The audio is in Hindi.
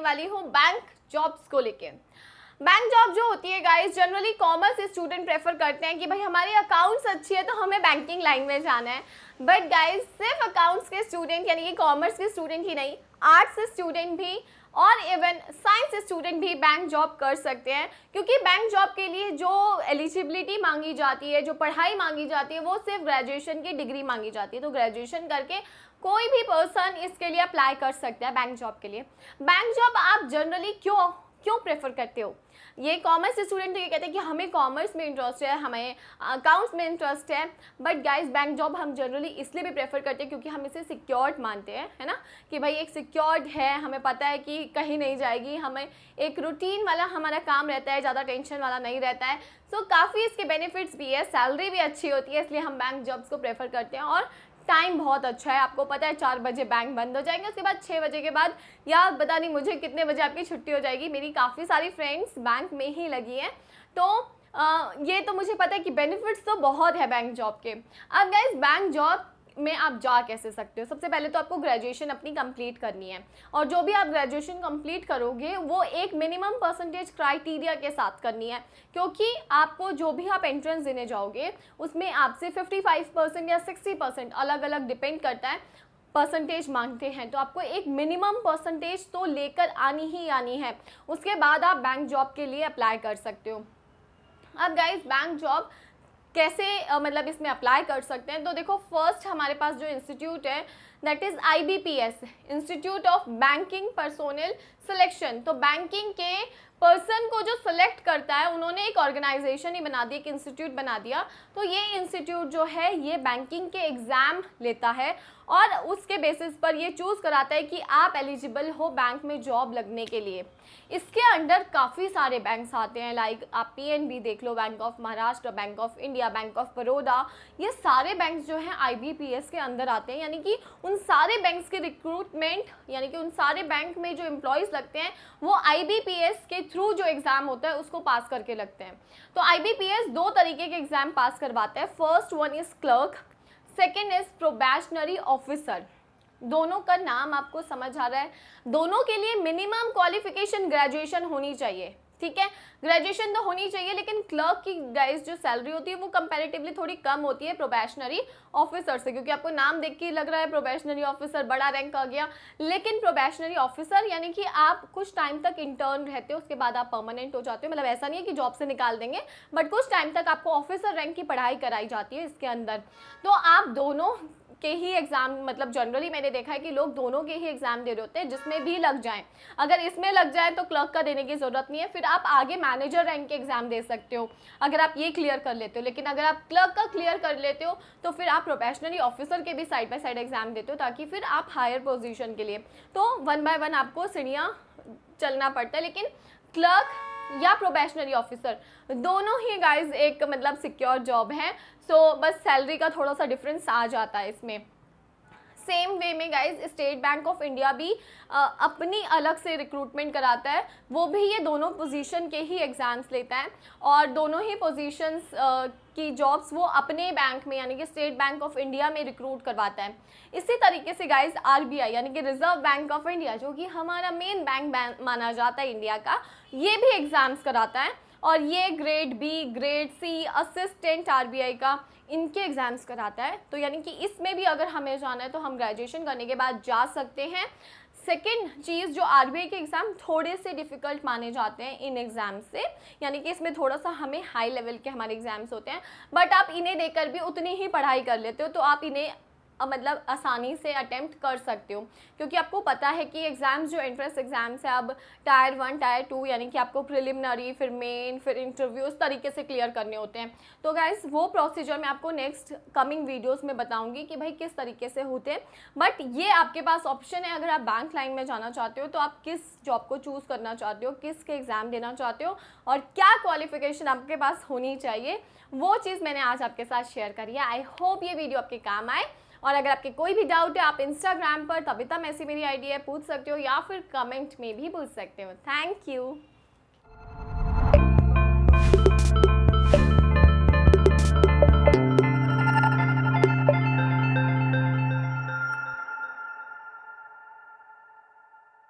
वाली हूँ बैंक जॉब्स को लेके। बैंक जॉब जो होती है guys, generally commerce student prefer करते हैं कि भाई हमारी अकाउंट्स अच्छी है तो हमें बैंकिंग लाइन में जाना है। बट गाइस सिर्फ अकाउंट्स के स्टूडेंट यानी कि कॉमर्स के स्टूडेंट ही नहीं, आर्ट्स स्टूडेंट भी और इवन साइंस स्टूडेंट भी बैंक जॉब कर सकते हैं, क्योंकि बैंक जॉब के लिए जो एलिजिबिलिटी मांगी जाती है, जो पढ़ाई मांगी जाती है, वो सिर्फ ग्रेजुएशन की डिग्री मांगी जाती है। तो ग्रेजुएशन करके कोई भी पर्सन इसके लिए अप्लाई कर सकता है बैंक जॉब के लिए। बैंक जॉब आप जनरली क्यों प्रेफर करते हो? ये कॉमर्स स्टूडेंट तो ये कहते हैं कि हमें कॉमर्स में इंटरेस्ट है, हमें अकाउंट्स में इंटरेस्ट है। बट गाइस बैंक जॉब हम जनरली इसलिए भी प्रेफर करते हैं क्योंकि हम इसे सिक्योर्ड मानते हैं, है ना, कि भाई एक सिक्योर्ड है, हमें पता है कि कहीं नहीं जाएगी, हमें एक रूटीन वाला हमारा काम रहता है, ज़्यादा टेंशन वाला नहीं रहता है। सो काफ़ी इसके बेनिफिट्स भी है, सैलरी भी अच्छी होती है, इसलिए हम बैंक जॉब्स को प्रेफर करते हैं। और टाइम बहुत अच्छा है, आपको पता है 4 बजे बैंक बंद हो जाएंगे, उसके बाद 6 बजे के बाद या पता नहीं मुझे कितने बजे आपकी छुट्टी हो जाएगी। मेरी काफ़ी सारी फ्रेंड्स बैंक में ही लगी हैं, तो ये तो मुझे पता है कि बेनिफिट्स तो बहुत है बैंक जॉब के। अब गाइस बैंक जॉब में आप जा कैसे सकते हो? सबसे पहले तो आपको ग्रेजुएशन अपनी कंप्लीट करनी है, और जो भी आप ग्रेजुएशन कंप्लीट करोगे वो एक मिनिमम परसेंटेज क्राइटेरिया के साथ करनी है, क्योंकि आपको जो भी आप एंट्रेंस देने जाओगे उसमें आपसे 55% या 60% अलग अलग डिपेंड करता है, परसेंटेज मांगते हैं। तो आपको एक मिनिमम परसेंटेज तो लेकर आनी ही आनी है, उसके बाद आप बैंक जॉब के लिए अप्लाई कर सकते हो। अब गाइस बैंक जॉब कैसे मतलब इसमें अप्लाई कर सकते हैं? तो देखो, फर्स्ट हमारे पास जो इंस्टीट्यूट है that is IBPS, institute of banking personnel selection. तो बैंकिंग के पर्सन को जो सिलेक्ट करता है, उन्होंने एक ऑर्गेनाइजेशन ही बना दी, एक इंस्टीट्यूट बना दिया। तो ये इंस्टीट्यूट जो है ये बैंकिंग के एग्ज़ाम लेता है और उसके बेसिस पर ये चूज़ कराता है कि आप एलिजिबल हो बैंक में जॉब लगने के लिए। इसके अंडर काफ़ी सारे बैंक्स आते हैं, लाइक आप PNB देख लो, bank of Maharashtra, bank of India, bank of Baroda, ये सारे बैंक्स जो हैं IBPS के अंदर आते हैं। यानी कि उन सारे बैंक्स के रिक्रूटमेंट, यानी कि उन सारे बैंक में जो एम्प्लॉयज़ लगते हैं वो IBPS के थ्रू जो एग्ज़ाम होता है उसको पास करके लगते हैं। तो IBPS 2 तरीके के एग्ज़ाम पास करवाता है। First one is clerk, second is probationary officer. दोनों का नाम आपको समझ आ रहा है? दोनों के लिए मिनिमम क्वालिफिकेशन ग्रेजुएशन होनी चाहिए, ठीक है, ग्रेजुएशन तो होनी चाहिए। लेकिन क्लर्क की गाइस जो सैलरी होती है वो कंपैरेटिवली थोड़ी कम होती है प्रोबेशनरी ऑफिसर से, क्योंकि आपको नाम देख के लग रहा है प्रोबेशनरी ऑफिसर बड़ा रैंक आ गया। लेकिन प्रोबेशनरी ऑफिसर यानी कि आप कुछ टाइम तक इंटर्न रहते हो, उसके बाद आप परमानेंट हो जाते हो। मतलब ऐसा नहीं है कि जॉब से निकाल देंगे, बट कुछ टाइम तक आपको ऑफिसर रैंक की पढ़ाई कराई जाती है इसके अंदर। तो आप दोनों के ही एग्ज़ाम, मतलब जनरली मैंने देखा है कि लोग दोनों के ही एग्ज़ाम दे रहे होते हैं, जिसमें भी लग जाएं। अगर इसमें लग जाए तो क्लर्क का देने की ज़रूरत नहीं है, फिर आप आगे मैनेजर रैंक के एग्ज़ाम दे सकते हो अगर आप ये क्लियर कर लेते हो। लेकिन अगर आप क्लर्क का क्लियर कर लेते हो तो फिर आप प्रोबेशनरी ऑफिसर के भी साइड बाय साइड एग्ज़ाम देते हो, ताकि फिर आप हायर पोजीशन के लिए तो 1 बाय 1 आपको सीढ़ियाँ चलना पड़ता है। लेकिन क्लर्क या प्रोबेशनरी ऑफिसर दोनों ही गाइज एक मतलब सिक्योर जॉब है। सो बस सैलरी का थोड़ा सा डिफरेंस आ जाता है इसमें। सेम वे में guys state bank of India भी अपनी अलग से रिक्रूटमेंट कराता है, वो भी ये दोनों पोजीशन के ही एग्ज़ाम्स लेता है और दोनों ही पोजीशंस की जॉब्स वो अपने बैंक में यानी कि स्टेट बैंक ऑफ इंडिया में रिक्रूट करवाता है। इसी तरीके से गाइज RBI यानी कि रिजर्व बैंक ऑफ इंडिया, जो कि हमारा मेन बैंक माना जाता है इंडिया का, ये भी एग्ज़ाम्स कराता है और ये grade B, grade C, assistant RBI का, इनके एग्ज़ाम्स कराता है। तो यानी कि इसमें भी अगर हमें जाना है तो हम ग्रेजुएशन करने के बाद जा सकते हैं। सेकेंड चीज़, जो RBI के एग्ज़ाम थोड़े से डिफ़िकल्ट माने जाते हैं इन एग्ज़ाम से, यानी कि इसमें थोड़ा सा हमें हाई लेवल के हमारे एग्ज़ाम्स होते हैं, बट आप इन्हें देकर भी उतनी ही पढ़ाई कर लेते हो तो आप इन्हें मतलब आसानी से अटेम्प्ट कर सकते हो, क्योंकि आपको पता है कि एग्ज़ाम्स जो एंट्रेंस एग्ज़ाम्स है अब टायर 1, टायर 2 यानी कि आपको प्रिलिमिनरी, फिर मेन, फिर इंटरव्यू, उस तरीके से क्लियर करने होते हैं। तो गाइस वो प्रोसीजर मैं आपको नेक्स्ट कमिंग वीडियोस में बताऊंगी कि भाई किस तरीके से होते हैं। बट ये आपके पास ऑप्शन है, अगर आप बैंक लाइन में जाना चाहते हो तो आप किस जॉब को चूज़ करना चाहते हो, किसके एग्ज़ाम देना चाहते हो और क्या क्वालिफिकेशन आपके पास होनी चाहिए, वो चीज़ मैंने आज आपके साथ शेयर करी है। आई होप ये वीडियो आपके काम आए। और अगर आपके कोई भी डाउट है आप इंस्टाग्राम पर तबिता मैसी मेरी आईडी है, पूछ सकते हो या फिर कमेंट में भी पूछ सकते हो। Thank you.